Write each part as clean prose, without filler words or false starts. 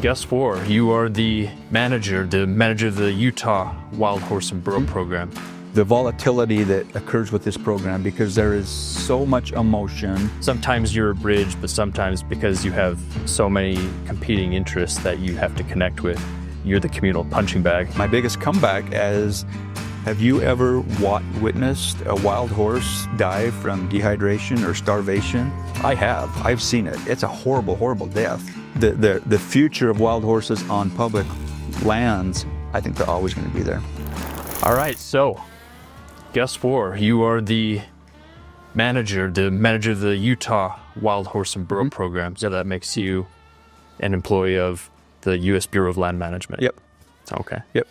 Gus Warr, you are the manager of the Utah Wild Horse and Burro program. The volatility that occurs with this program, because there is so much emotion. Sometimes you're a bridge, but sometimes because you have so many competing interests that you have to connect with, you're the communal punching bag. My biggest comeback is, have you ever witnessed a wild horse die from dehydration or starvation? I have. I've seen it. It's a horrible, horrible death. The future of wild horses on public lands, I think they're always going to be there. All right, so Gus Warr, you are the manager of the Utah Wild Horse and Burro program. So that makes you an employee of the U.S. Bureau of Land Management. Yep. Okay. Yep.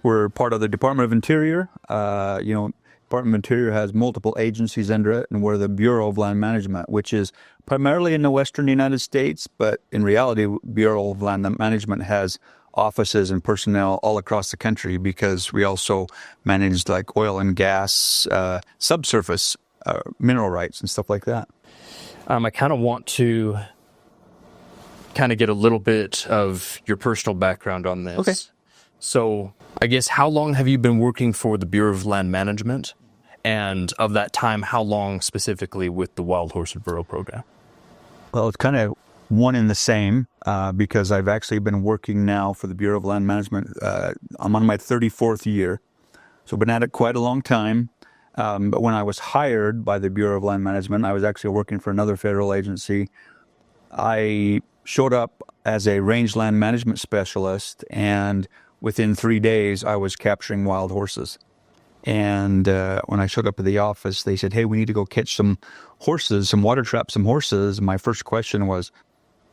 We're part of the Department of Interior. Department of Interior has multiple agencies under it, and we're the Bureau of Land Management, which is primarily in the western United States, but in reality, Bureau of Land Management has offices and personnel all across the country, because we also manage like oil and gas, subsurface mineral rights and stuff like that. I kind of want to get a little bit of your personal background on this. Okay. So I guess, how long have you been working for the Bureau of Land Management? And of that time, how long specifically with the Wild Horse and Burro program? Well, it's kind of one and the same, because I've actually been working now for the Bureau of Land Management. I'm on my 34th year, so I've been at it quite a long time. But when I was hired by the Bureau of Land Management, I was actually working for another federal agency. I showed up as a range land management specialist, and within 3 days, I was capturing wild horses. And when I showed up at the office, they said, "Hey, we need to go catch some horses, some water trap, some horses." My first question was,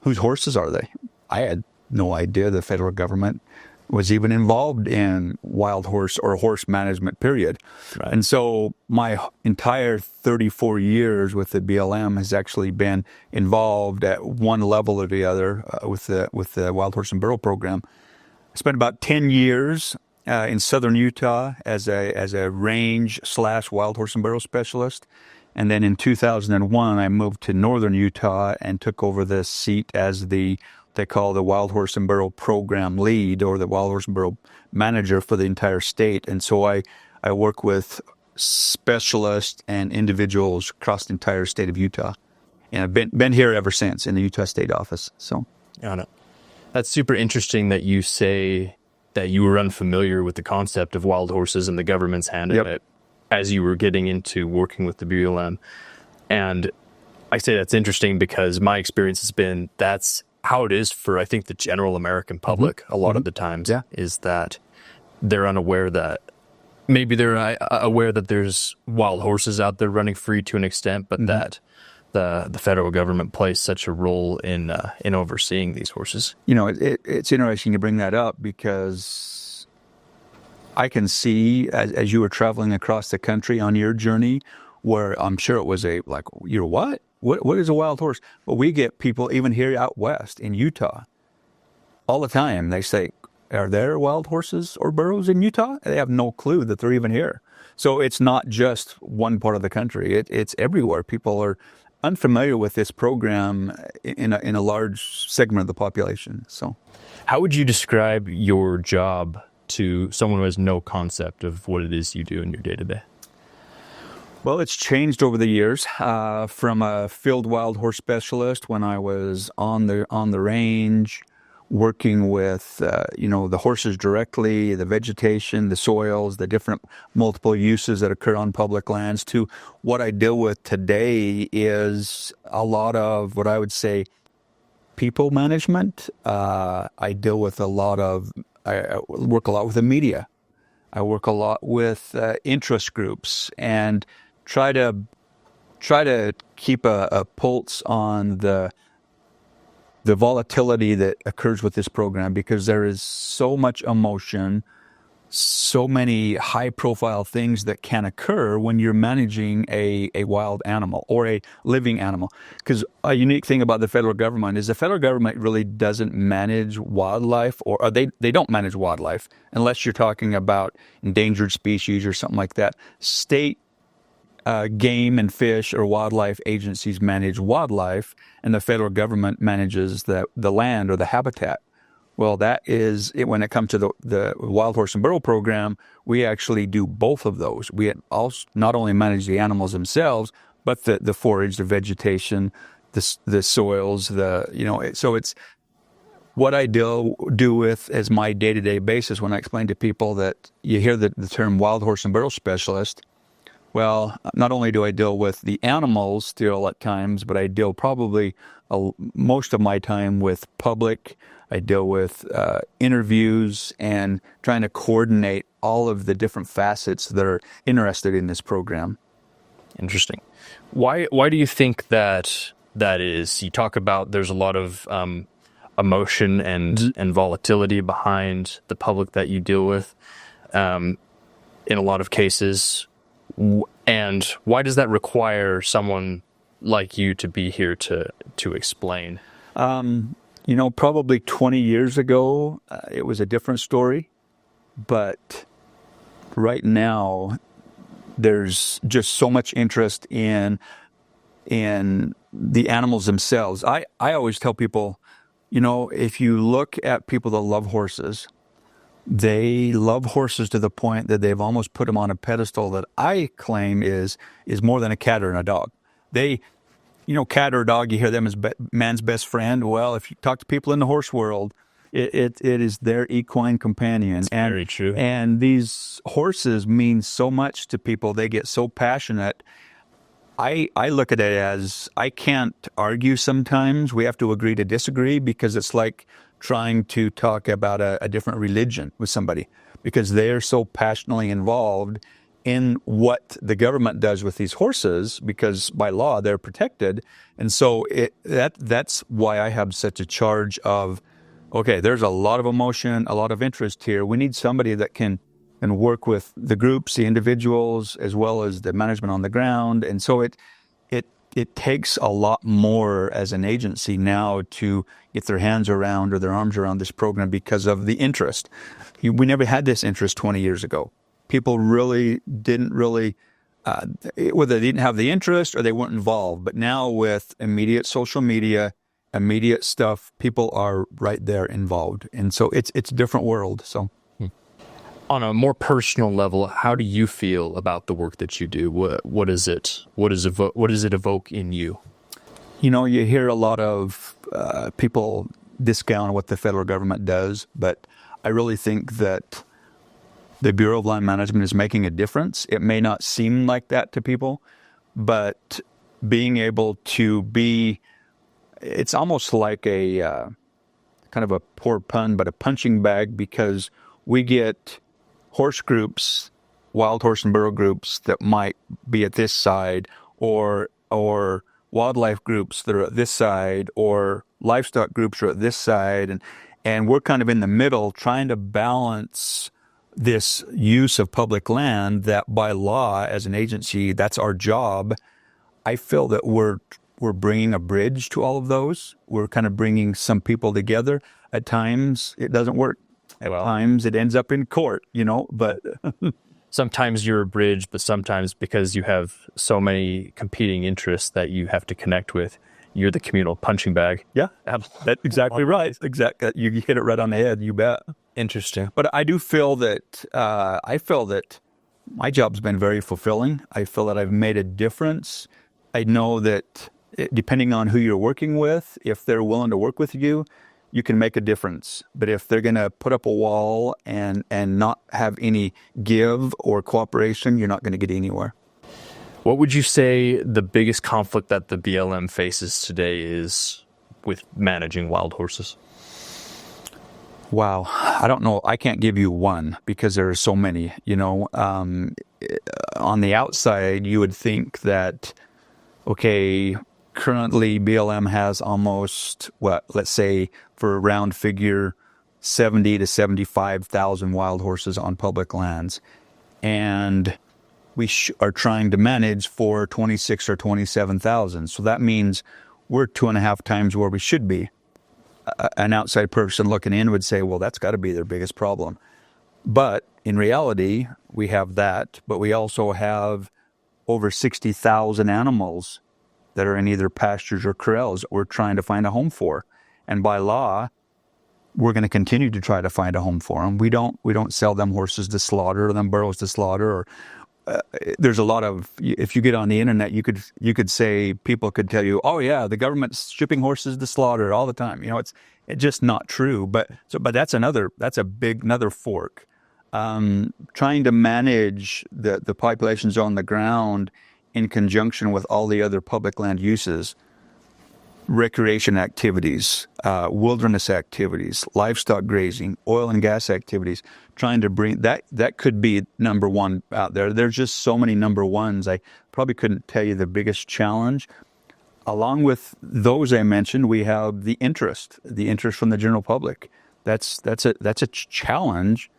whose horses are they? I had no idea the federal government was even involved in wild horse or horse management, period. Right. And so my entire 34 years with the BLM has actually been involved at one level or the other with the Wild Horse and Burro program. I spent about 10 years in southern Utah as a range/wild horse and burro specialist. And then in 2001, I moved to northern Utah and took over this seat as they call the Wild Horse and Burro program lead, or the Wild Horse and Burro manager for the entire state. And so I work with specialists and individuals across the entire state of Utah. And I've been here ever since in the Utah State office. So, Got it. That's super interesting that you say that you were unfamiliar with the concept of wild horses and the government's hand in it as you were getting into working with the BLM. And I say that's interesting because my experience has been that's how it is for, I think, the general American public a lot of the times, is that they're unaware that maybe they're aware that there's wild horses out there running free to an extent, but that the federal government plays such a role in overseeing these horses. You know, it's interesting you bring that up, because I can see as you were traveling across the country on your journey, where I'm sure it was you're what? What is a wild horse? Well, we get people even here out west in Utah all the time. They say, "Are there wild horses or burros in Utah?" They have no clue that they're even here. So it's not just one part of the country. It's everywhere. People are unfamiliar with this program in a large segment of the population. So, how would you describe your job to someone who has no concept of what it is you do in your day-to-day? Well, it's changed over the years. From a field wild horse specialist when I was on the range, working with the horses directly, the vegetation, the soils, the different multiple uses that occur on public lands, to what I deal with today is a lot of what I would say people management. I work a lot with the media. I work a lot with interest groups, and try to keep a pulse on the volatility that occurs with this program, because there is so much emotion, so many high-profile things that can occur when you're managing a wild animal or a living animal. Because a unique thing about the federal government is the federal government really doesn't manage wildlife, or they don't manage wildlife unless you're talking about endangered species or something like that. State game and fish or wildlife agencies manage wildlife, and the federal government manages the land or the habitat Well, that is it. When it comes to the wild horse and burro program, we actually do both of those. We also not only manage the animals themselves, but the forage, the vegetation, the soils, so it's what I do with as my day-to-day basis. When I explain to people that you hear the term wild horse and burro specialist, well, not only do I deal with the animals still at times, but I deal probably most of my time with public. I deal with interviews and trying to coordinate all of the different facets that are interested in this program. Interesting. Why do you think that is? You talk about there's a lot of emotion and volatility behind the public that you deal with in a lot of cases. And why does that require someone like you to be here to explain? Probably 20 years ago, it was a different story. But right now, there's just so much interest in the animals themselves. I always tell people, if you look at people that love horses, they love horses to the point that they've almost put them on a pedestal that I claim is more than a cat or a dog. Cat or dog, you hear them as man's best friend. Well, if you talk to people in the horse world, it is their equine companion. That's very true. And these horses mean so much to people. They get so passionate. I look at it as I can't argue sometimes. We have to agree to disagree, because it's like trying to talk about a different religion with somebody, because they're so passionately involved in what the government does with these horses, because by law they're protected. And so that's why I have such a charge of, okay, there's a lot of emotion, a lot of interest here. We need somebody that can work with the groups, the individuals, as well as the management on the ground. And so it takes a lot more as an agency now to get their hands around or their arms around this program because of the interest. We never had this interest 20 years ago. People really didn't whether they didn't have the interest or they weren't involved. But now with immediate social media, immediate stuff, people are right there involved. And so it's a different world. So. On a more personal level, how do you feel about the work that you do? What does it evoke in you? You hear a lot of people discount what the federal government does, but I really think that the Bureau of Land Management is making a difference. It may not seem like that to people, but being able to it's almost like a kind of a poor pun, but a punching bag, because we get horse groups, wild horse and burro groups that might be at this side, or wildlife groups that are at this side, or livestock groups are at this side, and we're kind of in the middle trying to balance this use of public land that by law as an agency, that's our job. I feel that we're bringing a bridge to all of those. We're kind of bringing some people together. At times it doesn't work. At times it ends up in court, but sometimes you're a bridge, but sometimes because you have so many competing interests that you have to connect with, you're the communal punching bag. Yeah, that's exactly right. Exactly. You hit it right on the head. You bet. Interesting. But I do feel that my job's been very fulfilling. I feel that I've made a difference. I know that depending on who you're working with, if they're willing to work with you, you can make a difference. But if they're going to put up a wall and not have any give or cooperation, you're not going to get anywhere. What would you say the biggest conflict that the BLM faces today is with managing wild horses? Wow. I don't know. I can't give you one because there are so many. On the outside, you would think that, okay, currently BLM has almost, let's say for a round figure, 70 to 75,000 wild horses on public lands. And we are trying to manage for 26 or 27,000. So that means we're 2.5 times where we should be. An outside person looking in would say, well, that's got to be their biggest problem. But in reality, we have that, but we also have over 60,000 animals that are in either pastures or corrals that we're trying to find a home for. And by law, we're going to continue to try to find a home for them. We don't sell them horses to slaughter or them burros to slaughter. Or there's a lot of, if you get on the internet, you could say, people could tell you, oh yeah, the government's shipping horses to slaughter all the time. It's just not true. But that's another fork. Trying to manage the populations on the ground in conjunction with all the other public land uses, recreation activities, wilderness activities, livestock grazing, oil and gas activities, trying to bring that could be number one out there. There's just so many number ones. I probably couldn't tell you the biggest challenge. Along with those I mentioned, we have the interest from the general public. That's a challenge,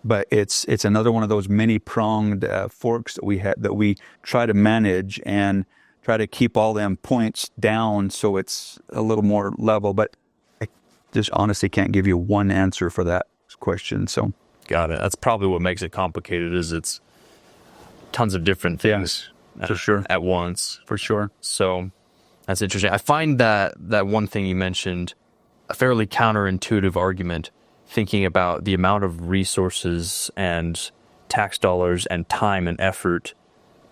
but it's another one of those many pronged forks that we try to manage and try to keep all them points down so it's a little more level. But I just honestly can't give you one answer for that question. So got it. That's probably what makes it complicated. Is it's tons of different things for sure at once. For sure. So that's interesting. I find that one thing you mentioned a fairly counterintuitive argument, thinking about the amount of resources and tax dollars and time and effort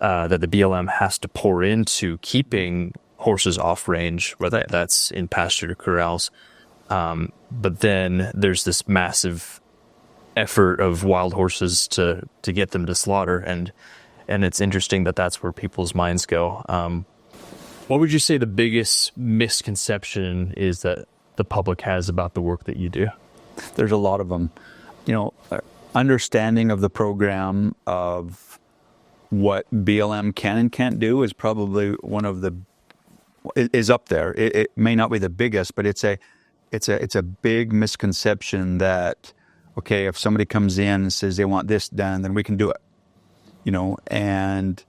that the BLM has to pour into keeping horses off range, whether that's in pasture corrals. But then there's this massive effort of wild horses to get them to slaughter. And it's interesting that that's where people's minds go. What would you say the biggest misconception is that the public has about the work that you do? There's a lot of them. Understanding of the program, of what BLM can and can't do, is probably is up there. It may not be the biggest, but it's a big misconception that, okay, if somebody comes in and says they want this done, then we can do it. And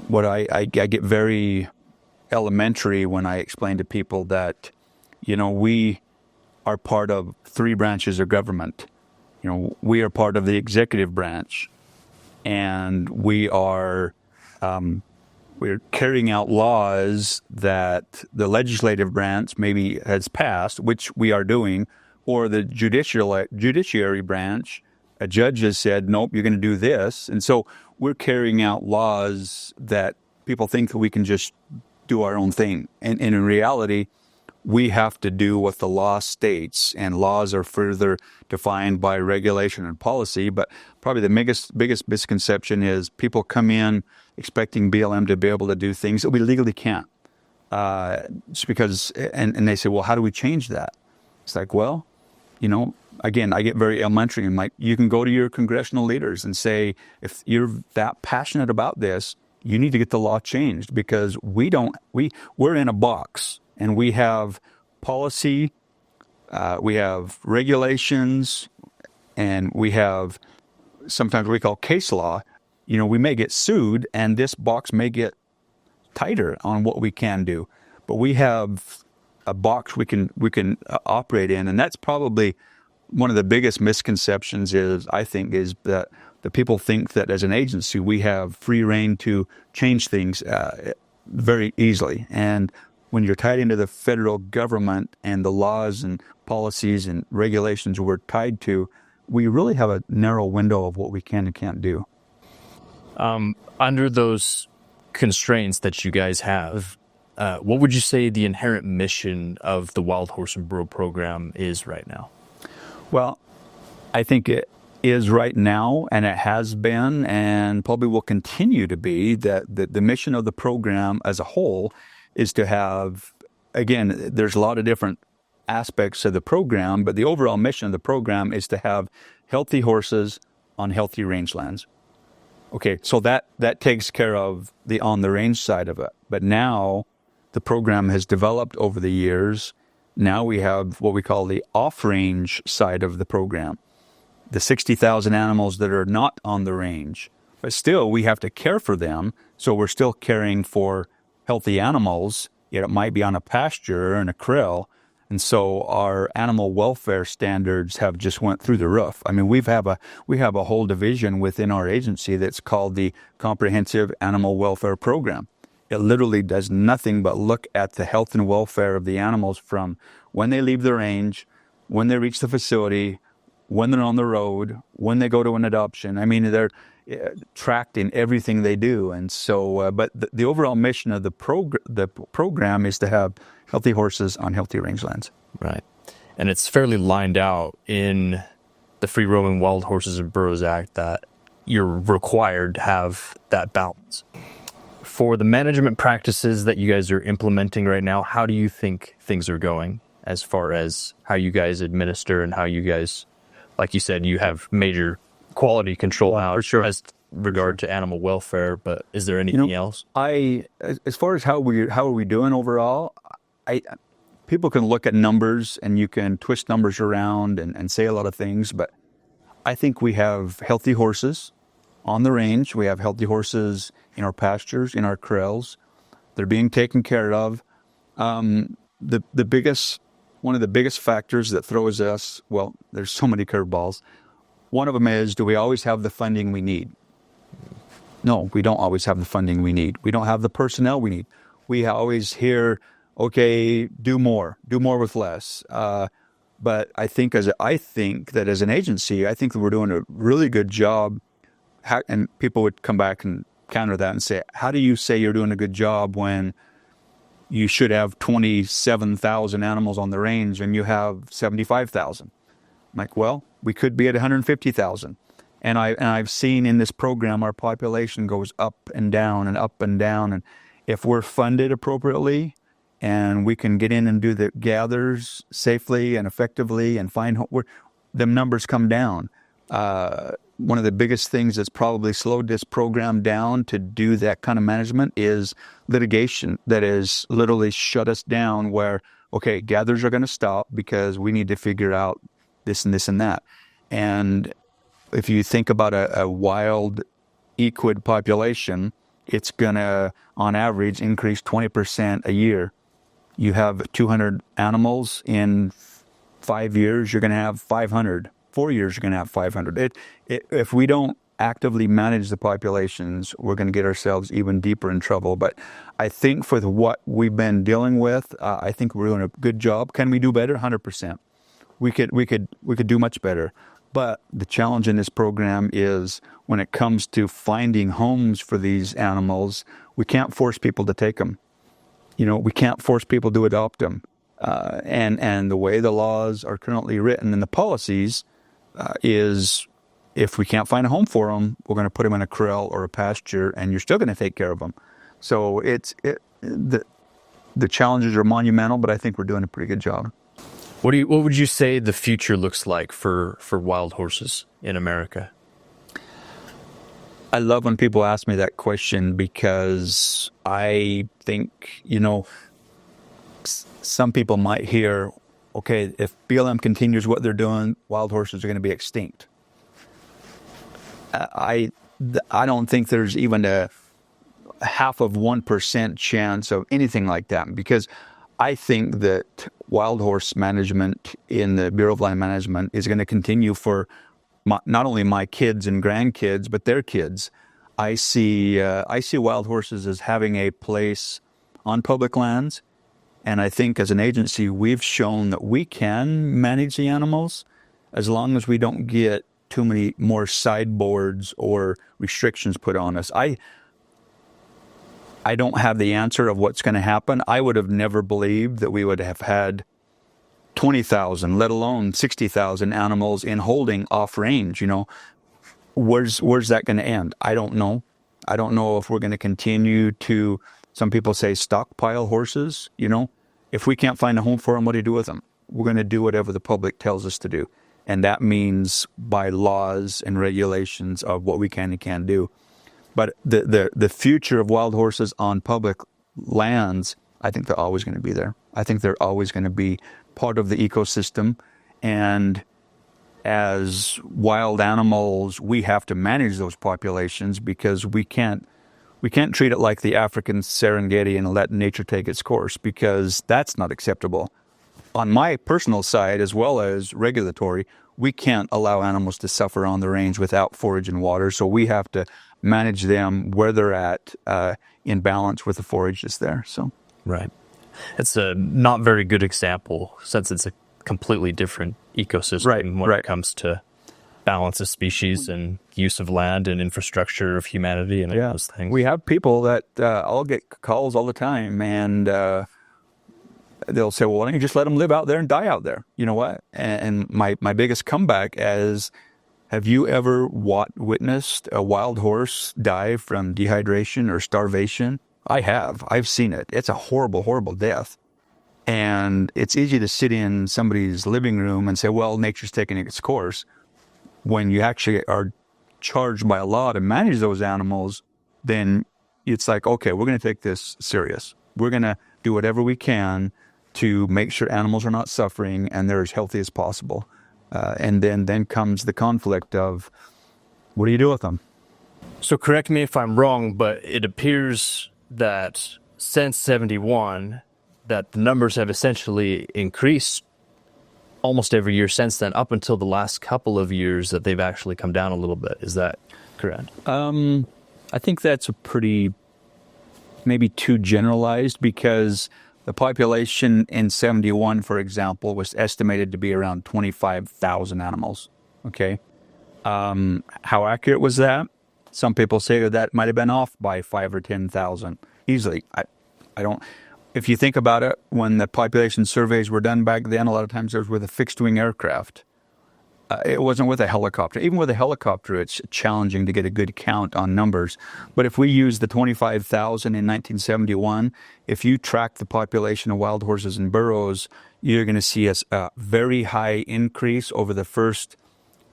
what I get very elementary when I explain to people that, we are part of three branches of government. We are part of the executive branch, and we're carrying out laws that the legislative branch maybe has passed, which we are doing, or the judiciary branch, a judge has said, nope, you're going to do this. And so we're carrying out laws that people think that we can just do our own thing. And in reality, we have to do what the law states, and laws are further defined by regulation and policy. But probably the biggest misconception is people come in expecting BLM to be able to do things that we legally can't. Just because, and they say, well, how do we change that? It's like, well, again, I get very elementary. I'm like, you can go to your congressional leaders and say, if you're that passionate about this, you need to get the law changed, because we're in a box. And we have policy, we have regulations, and we have sometimes we call case law. We may get sued, and this box may get tighter on what we can do. But we have a box we can operate in, and that's probably one of the biggest misconceptions. I think that the people think that as an agency we have free rein to change things very easily. And when you're tied into the federal government and the laws and policies and regulations we're tied to, we really have a narrow window of what we can and can't do. Under those constraints that you guys have, what would you say the inherent mission of the Wild Horse and Burro program is right now? Well, I think it is right now, and it has been, and probably will continue to be, that the mission of the program as a whole is to have, again, there's a lot of different aspects of the program, but the overall mission of the program is to have healthy horses on healthy rangelands. Okay, so that takes care of the on the range side of it. But now the program has developed over the years. Now we have what we call the off-range side of the program, the 60,000 animals that are not on the range. But still, we have to care for them, so we're still caring for healthy animals, yet it might be on a pasture or in a corral. And so our animal welfare standards have just went through the roof. I mean, we have a whole division within our agency that's called the Comprehensive Animal Welfare Program. It literally does nothing but look at the health and welfare of the animals, from when they leave the range, when they reach the facility, when they're on the road, when they go to an adoption. I mean, they're tracked in everything they do. And so, but the overall mission of the program is to have healthy horses on healthy rangelands. Right. And it's fairly lined out in the Free Roaming Wild Horses and Burros Act that you're required to have that balance. For the management practices that you guys are implementing right now, how do you think things are going as far as how you guys administer and how you guys, like you said, you have major quality control out as regard to animal welfare, but is there anything else? As far as how are we doing overall, people can look at numbers and you can twist numbers around and say a lot of things, but I think we have healthy horses on the range. We have healthy horses in our pastures, in our corrals. They're being taken care of. One of the biggest factors that throws us, well, there's so many curveballs. One of them is, do we always have the funding we need? No, we don't always have the funding we need. We don't have the personnel we need. We always hear, okay, do more with less. But I think that as an agency, I think that we're doing a really good job. And people would come back and counter that and say, how do you say you're doing a good job when you should have 27,000 animals on the range and you have 75,000? I'm like, well, we could be at 150,000. And I've seen in this program, our population goes up and down and up and down. And if we're funded appropriately and we can get in and do the gathers safely and effectively and them numbers come down. One of the biggest things that's probably slowed this program down to do that kind of management is litigation that has literally shut us down where, okay, gathers are going to stop because we need to figure out this and this and that. And if you think about a wild equid population, it's going to, on average, increase 20% a year. You have 200 animals in 5 years, you're going to have 500. 4 years, you're going to have 500. If we don't actively manage the populations, we're going to get ourselves even deeper in trouble. But I think for what we've been dealing with, I think we're doing a good job. Can we do better? 100%. We could do much better. But the challenge in this program is when it comes to finding homes for these animals, we can't force people to take them. We can't force people to adopt them. And the way the laws are currently written and the policies is if we can't find a home for them, we're going to put them in a corral or a pasture, and you're still going to take care of them. So the challenges are monumental, but I think we're doing a pretty good job. What would you say the future looks like for wild horses in America? I love when people ask me that question because I think, some people might hear, okay, if BLM continues what they're doing, wild horses are going to be extinct. I don't think there's even a 0.5% chance of anything like that, because I think that wild horse management in the Bureau of Land Management is going to continue for not only my kids and grandkids, but their kids. I see wild horses as having a place on public lands. And I think as an agency, we've shown that we can manage the animals as long as we don't get too many more sideboards or restrictions put on us. I don't have the answer of what's going to happen. I would have never believed that we would have had 20,000, let alone 60,000 animals in holding off range. Where's that going to end? I don't know. I don't know if we're going to continue to, some people say, stockpile horses. If we can't find a home for them, what do you do with them? We're going to do whatever the public tells us to do. And that means by laws and regulations of what we can and can't do. But the future of wild horses on public lands, I think they're always going to be there. I think they're always going to be part of the ecosystem. And as wild animals, we have to manage those populations because we can't treat it like the African Serengeti and let nature take its course, because that's not acceptable. On my personal side, as well as regulatory, we can't allow animals to suffer on the range without forage and water. So we have to manage them where they're at in balance with the forage that's there. So, right. It's a not very good example since it's a completely different ecosystem when it comes to balance of species and use of land and infrastructure of humanity and those things. We have people that I'll get calls all the time, and they'll say, well, why don't you just let them live out there and die out there? You know what? And my biggest comeback is, have you ever witnessed a wild horse die from dehydration or starvation? I have. I've seen it. It's a horrible, horrible death. And it's easy to sit in somebody's living room and say, well, nature's taking its course. When you actually are charged by law to manage those animals, then it's like, okay, we're going to take this serious. We're going to do whatever we can to make sure animals are not suffering and they're as healthy as possible. And then comes the conflict of, what do you do with them? So correct me if I'm wrong, but it appears that since 71, that the numbers have essentially increased almost every year since then, up until the last couple of years that they've actually come down a little bit. Is that correct? I think that's maybe too generalized, because the population in 71, for example, was estimated to be around 25,000 animals. Okay. How accurate was that? Some people say that might have been off by 5 or 10,000 easily. I don't. If you think about it, when the population surveys were done back then, a lot of times it was with a fixed-wing aircraft. It wasn't with a helicopter. Even with a helicopter, it's challenging to get a good count on numbers. But if we use the 25,000 in 1971, if you track the population of wild horses and burros, you're going to see a very high increase over the first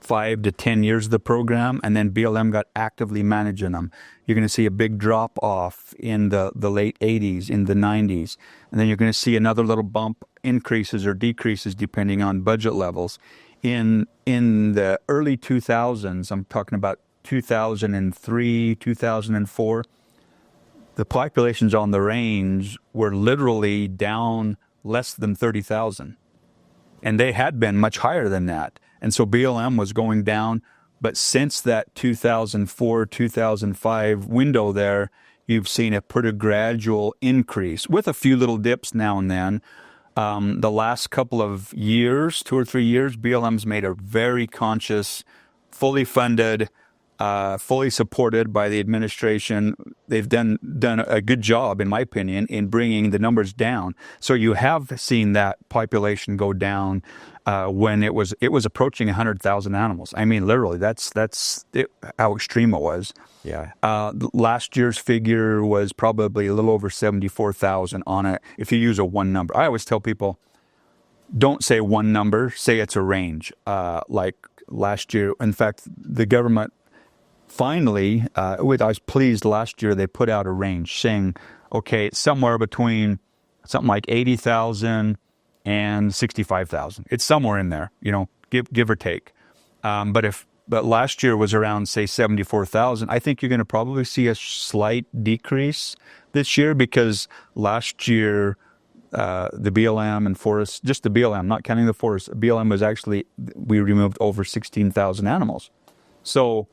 5 to 10 years of the program, and then BLM got actively managing them. You're going to see a big drop off in the late 80s, in the 90s, and then you're going to see another little bump, increases or decreases depending on budget levels. In the early 2000s, I'm talking about 2003, 2004, the populations on the range were literally down less than 30,000. And they had been much higher than that. And so BLM was going down. But since that 2004, 2005 window there, you've seen a pretty gradual increase with a few little dips now and then. The last couple of years, 2 or 3 years, BLM's made a very conscious, fully funded, fully supported by the administration. They've done a good job, in my opinion, in bringing the numbers down. So you have seen that population go down when it was approaching 100,000 animals. I mean, literally, that's how extreme it was. Yeah. Last year's figure was probably a little over 74,000 on it. If you use a one number, I always tell people, don't say one number, say it's a range. Like last year, in fact, the government finally, I was pleased last year, they put out a range saying, okay, it's somewhere between something like 80,000 and 65,000. It's somewhere in there, give or take. But last year was around, say, 74,000. I think you're going to probably see a slight decrease this year, because last year the BLM and forest, just the BLM, not counting the forest, BLM was actually, we removed over 16,000 animals. So,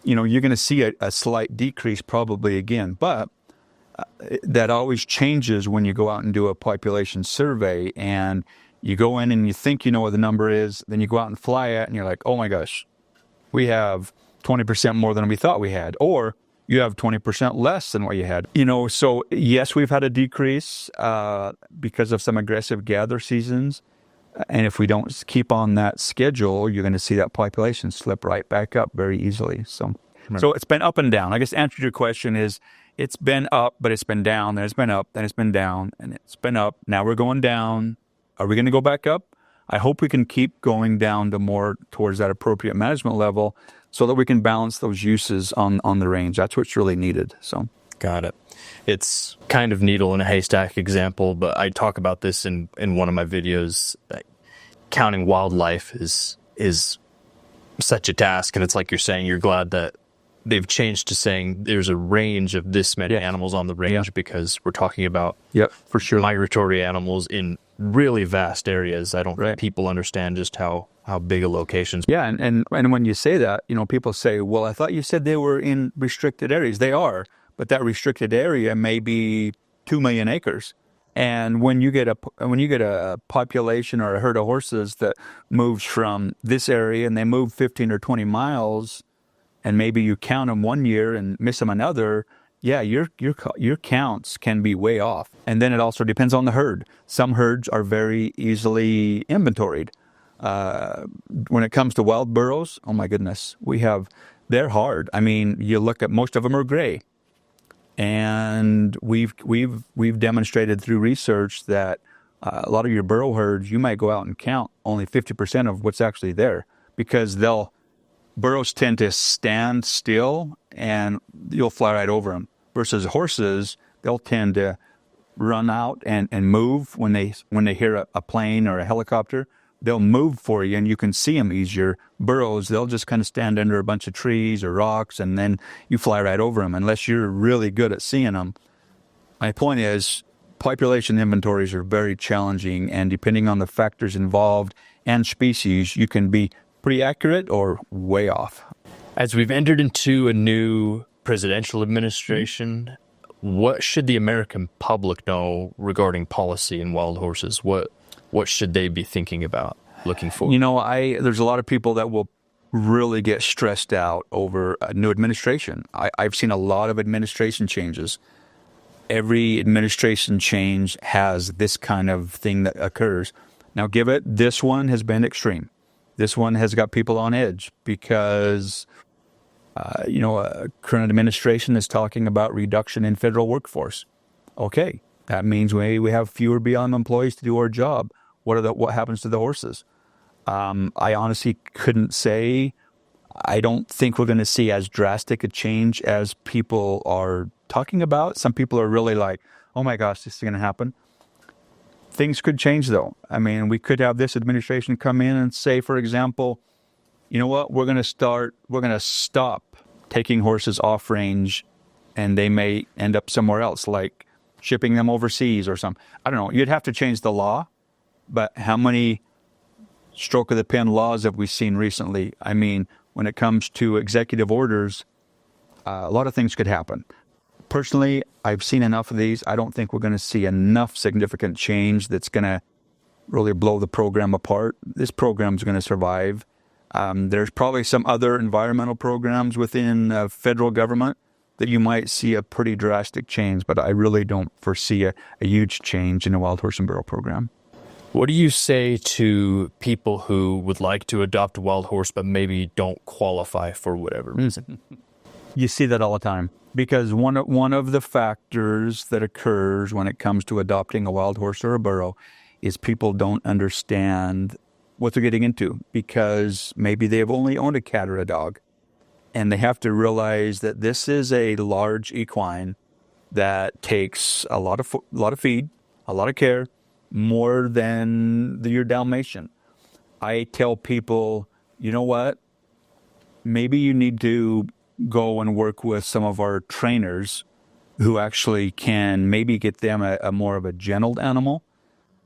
you're going to see a slight decrease probably again. But that always changes when you go out and do a population survey, and you go in and you think you know what the number is, then you go out and fly it, and you're like, oh my gosh, we have 20% more than we thought we had, or you have 20% less than what you had. So yes, we've had a decrease because of some aggressive gather seasons. And if we don't keep on that schedule, you're going to see that population slip right back up very easily. So it's been up and down. I guess the answer to your question is, it's been up, but it's been down, then it's been up, then it's been down, and it's been up. Now we're going down. Are we going to go back up? I hope we can keep going down to more towards that appropriate management level, so that we can balance those uses on the range. That's what's really needed. So. Got it. It's kind of needle in a haystack example, but I talk about this in one of my videos. Counting wildlife is such a task, and it's like you're saying, you're glad that they've changed to saying there's a range of this many animals on the range, because we're talking about for sure migratory animals in really vast areas. I don't think people understand just how big a location's. Yeah, and when you say that, people say, well, I thought you said they were in restricted areas. They are, but that restricted area may be 2 million acres. And when you get a population or a herd of horses that moves from this area and they move 15 or 20 miles, and maybe you count them one year and miss them another, yeah, your counts can be way off. And then it also depends on the herd. Some herds are very easily inventoried. When it comes to wild burros, oh my goodness, they're hard. I mean, you look at, most of them are gray. And we've demonstrated through research that a lot of your burro herds, you might go out and count only 50% of what's actually there, because burros tend to stand still and you'll fly right over them. Versus horses, they'll tend to run out and move when they hear a plane or a helicopter. They'll move for you and you can see them easier. Burros, they'll just kind of stand under a bunch of trees or rocks and then you fly right over them unless you're really good at seeing them. My point is, population inventories are very challenging, and depending on the factors involved and species, you can be pretty accurate or way off. As we've entered into a new presidential administration, what should the American public know regarding policy in wild horses? What should they be thinking about looking forward? You know, there's a lot of people that will really get stressed out over a new administration. I've seen a lot of administration changes. Every administration change has this kind of thing that occurs. Now, this one has been extreme. This one has got people on edge because, a current administration is talking about reduction in federal workforce. Okay, that means we have fewer BLM employees to do our job. What happens to the horses? I honestly couldn't say. I don't think we're going to see as drastic a change as people are talking about. Some people are really like, oh my gosh, this is going to happen. Things could change, though. I mean, we could have this administration come in and say, for example, you know what, we're going to stop taking horses off range, and they may end up somewhere else, like shipping them overseas or something. I don't know. You'd have to change the law, but how many stroke of the pen laws have we seen recently? I mean, when it comes to executive orders, a lot of things could happen. Personally, I've seen enough of these. I don't think we're going to see enough significant change that's going to really blow the program apart. This program's going to survive. There's probably some other environmental programs within federal government that you might see a pretty drastic change, but I really don't foresee a huge change in the wild horse and burro program. What do you say to people who would like to adopt a wild horse but maybe don't qualify for whatever reason? You see that all the time, because one of the factors that occurs when it comes to adopting a wild horse or a burro is people don't understand what they're getting into, because maybe they've only owned a cat or a dog, and they have to realize that this is a large equine that takes a lot of feed, a lot of care, more than your Dalmatian. I tell people, you know what? Maybe you need to go and work with some of our trainers who actually can maybe get them a more of a gentled animal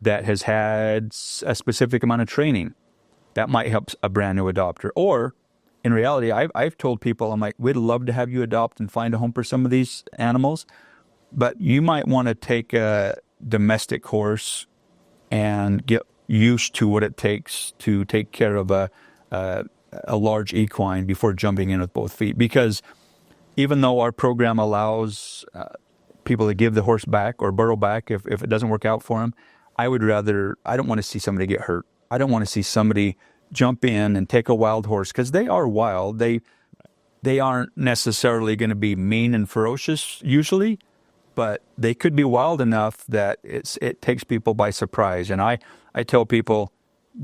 that has had a specific amount of training. That might help a brand new adopter. Or in reality, I've told people, I'm like, we'd love to have you adopt and find a home for some of these animals, but you might want to take a domestic horse and get used to what it takes to take care of a large equine before jumping in with both feet. Because even though our program allows people to give the horse back or burro back if it doesn't work out for them, I don't want to see somebody get hurt. I don't want to see somebody jump in and take a wild horse, because they are wild. They aren't necessarily going to be mean and ferocious usually, but they could be wild enough that it takes people by surprise. And I tell people,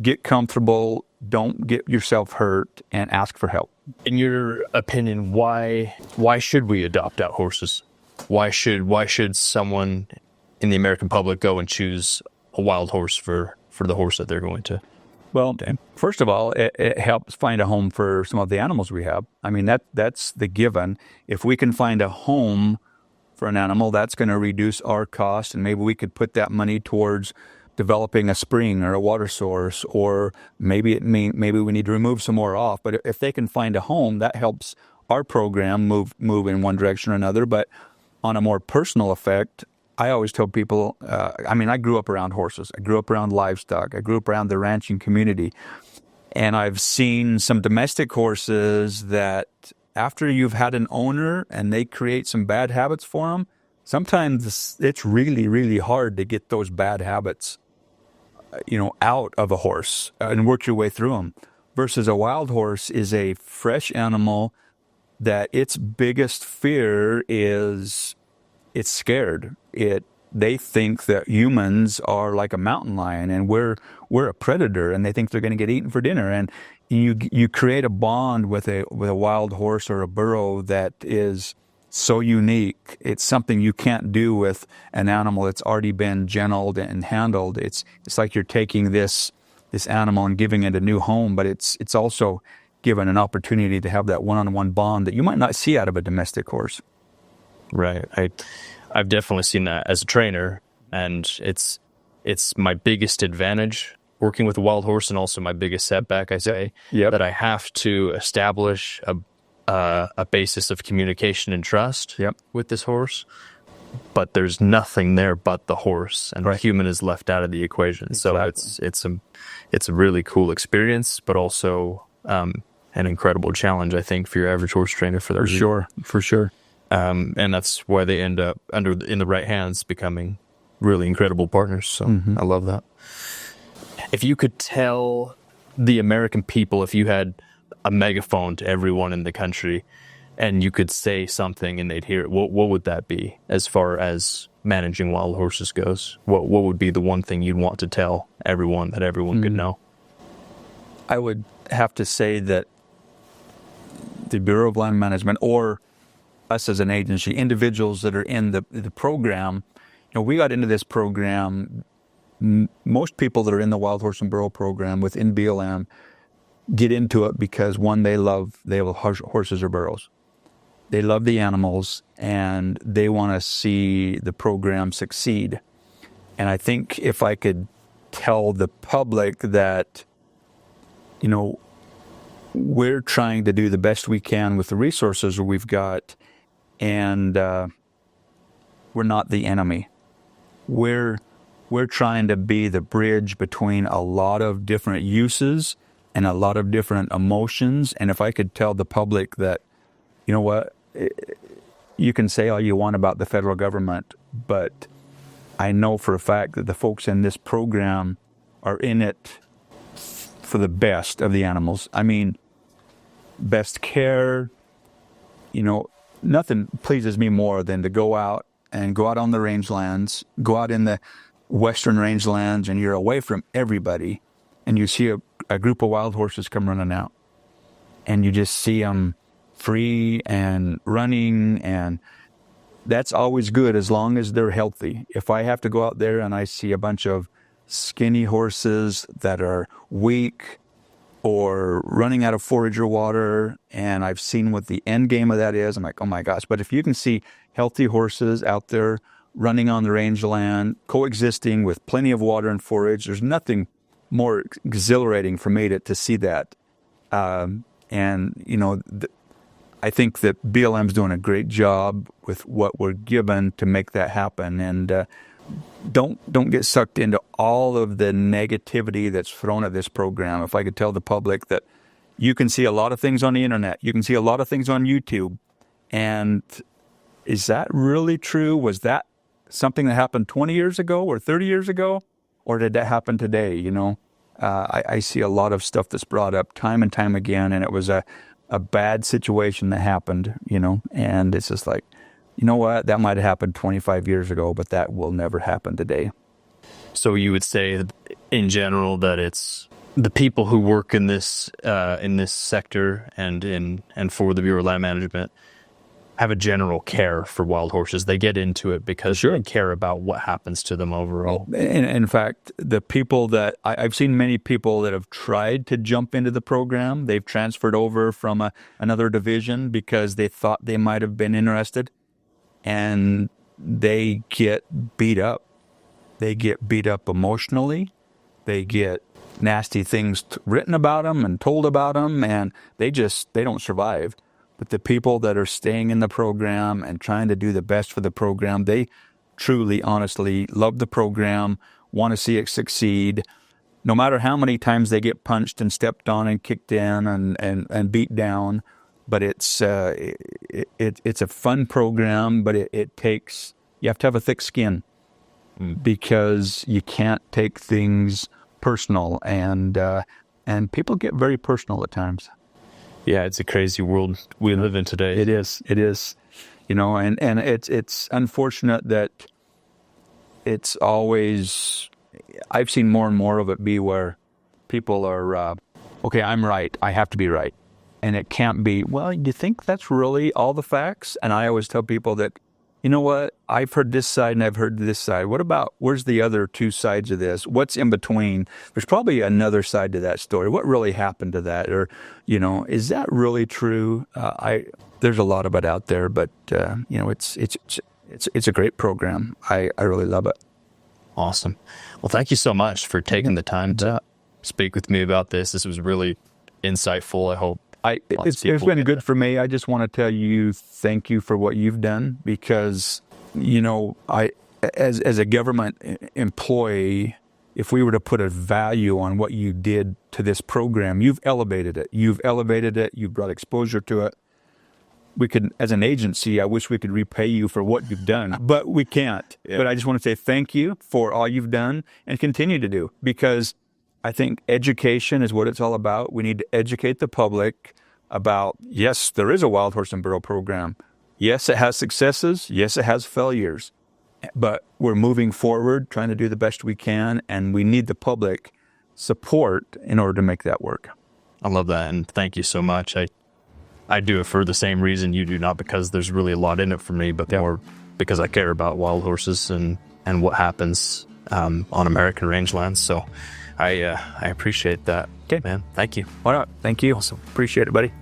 get comfortable, don't get yourself hurt, and ask for help. In your opinion, why should we adopt out horses? Why should someone in the American public go and choose a wild horse for the horse that they're going to? Well, first of all, it helps find a home for some of the animals we have. I mean, that's the given. If we can find a home for an animal, that's going to reduce our cost, and maybe we could put that money towards developing a spring or a water source, or maybe we need to remove some more off. But if they can find a home, that helps our program move in one direction or another. But on a more personal effect, I always tell people, I grew up around horses. I grew up around livestock. I grew up around the ranching community. And I've seen some domestic horses that after you've had an owner and they create some bad habits for them, sometimes it's really, really hard to get those bad habits, out of a horse and work your way through them. Versus a wild horse is a fresh animal that its biggest fear is it's scared. They think that humans are like a mountain lion and we're a predator, and they think they're going to get eaten for dinner. And you create a bond with a wild horse or a burro that is so unique. It's something you can't do with an animal that's already been gentled and handled. It's like you're taking this animal and giving it a new home, but it's also given an opportunity to have that one-on-one bond that you might not see out of a domestic horse. Right. I've definitely seen that as a trainer, and it's my biggest advantage working with a wild horse, and also my biggest setback, I say. Yep. That I have to establish a basis of communication and trust. Yep. With this horse, but there's nothing there but the horse, and Right. the human is left out of the equation. Exactly. So it's a really cool experience, but also an incredible challenge, I think, for your average horse trainer for sure. And that's why they end up in the right hands becoming really incredible partners. So I love that. If you could tell the American people, if you had a megaphone to everyone in the country and you could say something and they'd hear it, what would that be as far as managing wild horses goes? What would be the one thing you'd want to tell everyone that everyone could know? I would have to say that the Bureau of Land Management, or us as an agency, individuals that are in the program, we got into this program. Most people that are in the Wild Horse and Burro program within BLM get into it because, one, they love horses or burros. They love the animals, and they want to see the program succeed. And I think if I could tell the public that, we're trying to do the best we can with the resources we've got, and we're not the enemy. We're trying to be the bridge between a lot of different uses and a lot of different emotions. And if I could tell the public that, you can say all you want about the federal government, but I know for a fact that the folks in this program are in it for the best of the animals. I mean, best care. Nothing pleases me more than to go out on the rangelands, go out in the western rangelands, and you're away from everybody, and you see a group of wild horses come running out, and you just see them free and running, and that's always good as long as they're healthy. If I have to go out there and I see a bunch of skinny horses that are weak or running out of forage or water, and I've seen what the end game of that is, I'm like, oh my gosh. But if you can see healthy horses out there running on the rangeland, coexisting with plenty of water and forage, there's nothing more exhilarating for me to see that. I think that BLM's doing a great job with what we're given to make that happen. And don't get sucked into all of the negativity that's thrown at this program. If I could tell the public that you can see a lot of things on the internet, you can see a lot of things on YouTube, and is that really true? Was that something that happened 20 years ago or 30 years ago, or did that happen today? I see a lot of stuff that's brought up time and time again, and it was a bad situation that happened, and it's just like, you know what, that might have happened 25 years ago, but that will never happen today. So you would say, in general, that it's the people who work in this sector and for the Bureau of Land Management have a general care for wild horses. They get into it because they care about what happens to them overall. In fact, the people that I've seen many people that have tried to jump into the program, they've transferred over from another division because they thought they might have been interested, and they get beat up. They get beat up emotionally. They get nasty things written about them and told about them, and they don't survive. But the people that are staying in the program and trying to do the best for the program, they truly, honestly love the program, want to see it succeed, no matter how many times they get punched and stepped on and kicked in and beat down. But it's a fun program, but it takes, you have to have a thick skin because you can't take things personal, and people get very personal at times. Yeah, it's a crazy world we live in today. It is. And it's unfortunate that it's always, I've seen more and more of it be where people are, okay, I'm right, I have to be right. And it can't be, well, you think that's really all the facts? And I always tell people that, you know what, I've heard this side and I've heard this side. What about, where's the other two sides of this? What's in between? There's probably another side to that story. What really happened to that? Or, is that really true? There's a lot of it out there, but, it's a great program. I really love it. Awesome. Well, thank you so much for taking the time to speak with me about this. This was really insightful. I hope it's been good for me. I just want to tell you thank you for what you've done, because as a government employee, if we were to put a value on what you did to this program, you've elevated it. You've brought exposure to it. We could, as an agency, I wish we could repay you for what you've done, but we can't. Yeah. But I just want to say thank you for all you've done and continue to do, because I think education is what it's all about. We need to educate the public about, yes, there is a wild horse and burro program. Yes, it has successes. Yes, it has failures. But we're moving forward, trying to do the best we can, and we need the public support in order to make that work. I love that, and thank you so much. I do it for the same reason you do, not because there's really a lot in it for me, but more because I care about wild horses and what happens on American rangelands. So I appreciate that. Okay, man. Thank you. All right. Thank you. Awesome. Appreciate it, buddy.